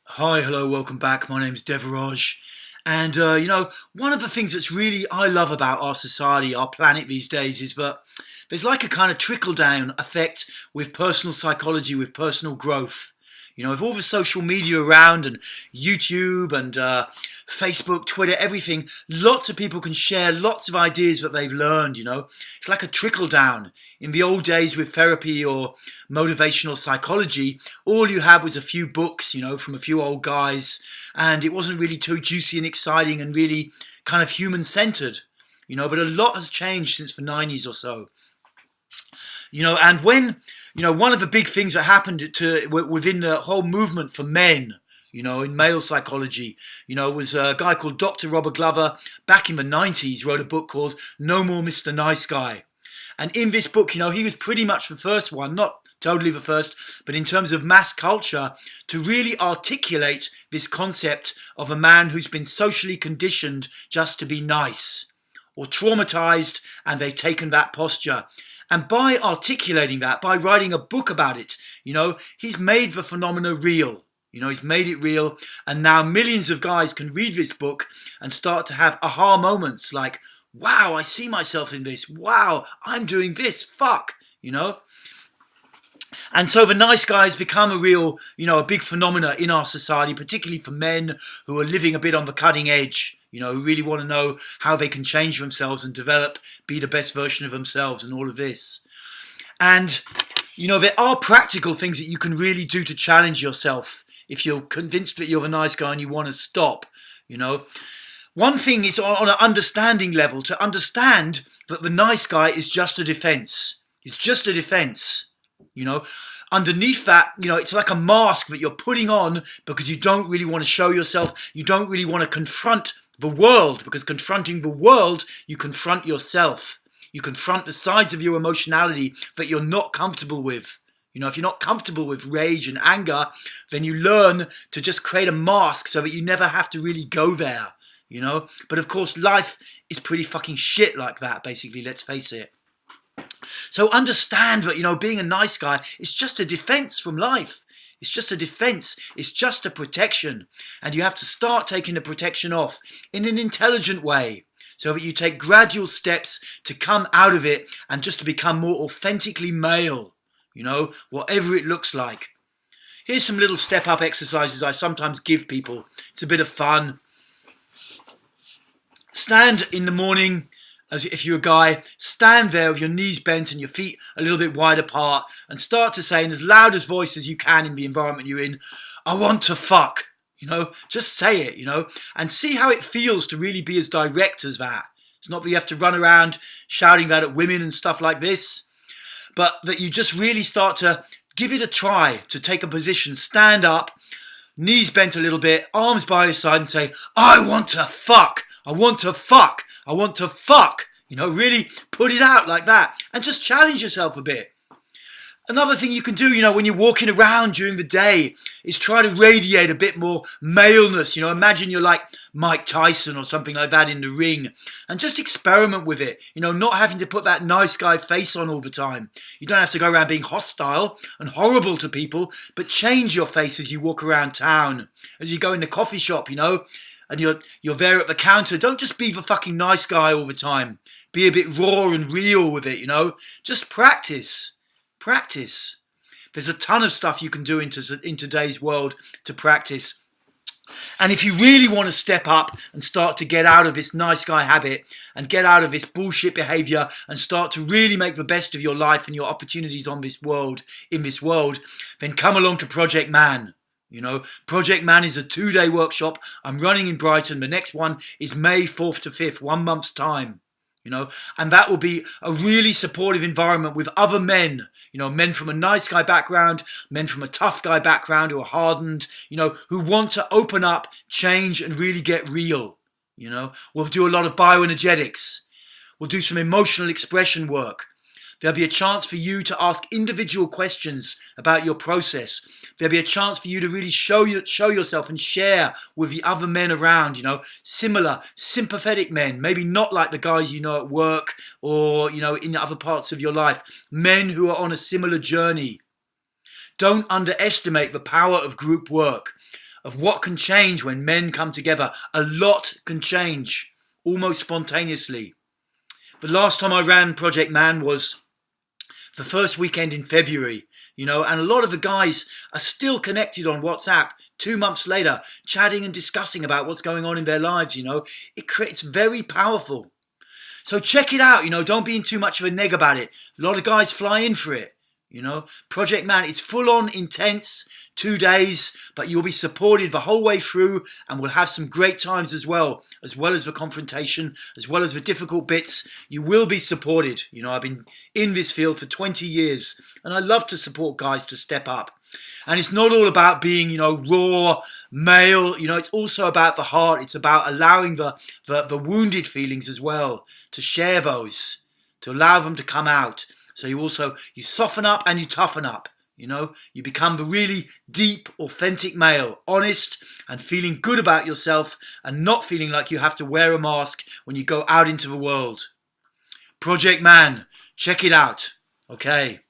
Hi, hello, welcome back. My name's Devaraj. And, one of the things that's really I love about our society, our planet these days, is that there's like a kind of trickle down effect with personal psychology, with personal growth. With all the social media around and YouTube and Facebook, Twitter, everything, lots of people can share lots of ideas that they've learned. It's like a trickle down. In the old days with therapy or motivational psychology, all you had was a few books, from a few old guys, and it wasn't really too juicy and exciting and really kind of human centered. But a lot has changed since the 90s or so. And when, one of the big things that happened within the whole movement for men, in male psychology, was a guy called Dr. Robert Glover back in the 90s wrote a book called No More Mr. Nice Guy. And in this book, he was pretty much the first one, not totally the first, but in terms of mass culture, to really articulate this concept of a man who's been socially conditioned just to be nice, or traumatized, and they've taken that posture. And by articulating that, by writing a book about it, he's made the phenomena real. He's made it real. And now millions of guys can read this book and start to have aha moments like, wow, I see myself in this. Wow, I'm doing this. Fuck. And so the nice guy has become a real, a big phenomena in our society, particularly for men who are living a bit on the cutting edge, who really want to know how they can change themselves and develop, be the best version of themselves and all of this. And, there are practical things that you can really do to challenge yourself if you're convinced that you're a nice guy and you want to stop. One thing is on an understanding level, to understand that the nice guy is just a defense. It's just a defense. Underneath that, it's like a mask that you're putting on because you don't really want to show yourself. You don't really want to confront the world, because confronting the world, you confront yourself. You confront the sides of your emotionality that you're not comfortable with. If you're not comfortable with rage and anger, then you learn to just create a mask so that you never have to really go there. But of course, life is pretty fucking shit like that, basically, let's face it. So understand that, being a nice guy is just a defense from life. It's just a defense. It's just a protection. And you have to start taking the protection off in an intelligent way so that you take gradual steps to come out of it and just to become more authentically male, whatever it looks like. Here's some little step-up exercises I sometimes give people. It's a bit of fun. Stand in the morning. As if you're a guy, stand there with your knees bent and your feet a little bit wide apart and start to say in as loud as voice as you can in the environment you're in, I want to fuck. Just say it, and see how it feels to really be as direct as that. It's not that you have to run around shouting that at women and stuff like this, but that you just really start to give it a try, to take a position, stand up, knees bent a little bit, arms by your side and say, I want to fuck. I want to fuck. I want to fuck. Really put it out like that and just challenge yourself a bit. Another thing you can do, when you're walking around during the day is try to radiate a bit more maleness. Imagine you're like Mike Tyson or something like that in the ring and just experiment with it. Not having to put that nice guy face on all the time. You don't have to go around being hostile and horrible to people, but change your face as you walk around town, as you go in the coffee shop, and you're there at the counter. Don't just be the fucking nice guy all the time. Be a bit raw and real with it, Just practice. Practice. There's a ton of stuff you can do in today's world to practice. And if you really want to step up and start to get out of this nice guy habit and get out of this bullshit behavior and start to really make the best of your life and your opportunities in this world, then come along to Project Man. Project Man is a 2-day workshop I'm running in Brighton. The next one is May 4th to 5th, 1 month's time. And that will be a really supportive environment with other men, men from a nice guy background, men from a tough guy background who are hardened, who want to open up, change and really get real. We'll do a lot of bioenergetics. We'll do some emotional expression work. There'll be a chance for you to ask individual questions about your process. There'll be a chance for you to really show yourself and share with the other men around, similar, sympathetic men, maybe not like the guys at work or, in other parts of your life, men who are on a similar journey. Don't underestimate the power of group work. of what can change when men come together. A lot can change almost spontaneously. The last time I ran Project Man was the first weekend in February, and a lot of the guys are still connected on WhatsApp 2 months later, chatting and discussing about what's going on in their lives. It's very powerful. So check it out, don't be in too much of a neg about it. A lot of guys fly in for it. Project Man, it's full on intense, 2 days, but you'll be supported the whole way through, and we'll have some great times as well as the confrontation, as well as the difficult bits. You will be supported. I've been in this field for 20 years, and I love to support guys to step up. And it's not all about being, raw, male. It's also about the heart. It's about allowing the wounded feelings as well, to share those, to allow them to come out. So you soften up and you toughen up. You become the really deep, authentic male, honest and feeling good about yourself and not feeling like you have to wear a mask when you go out into the world. Project Man, check it out. Okay.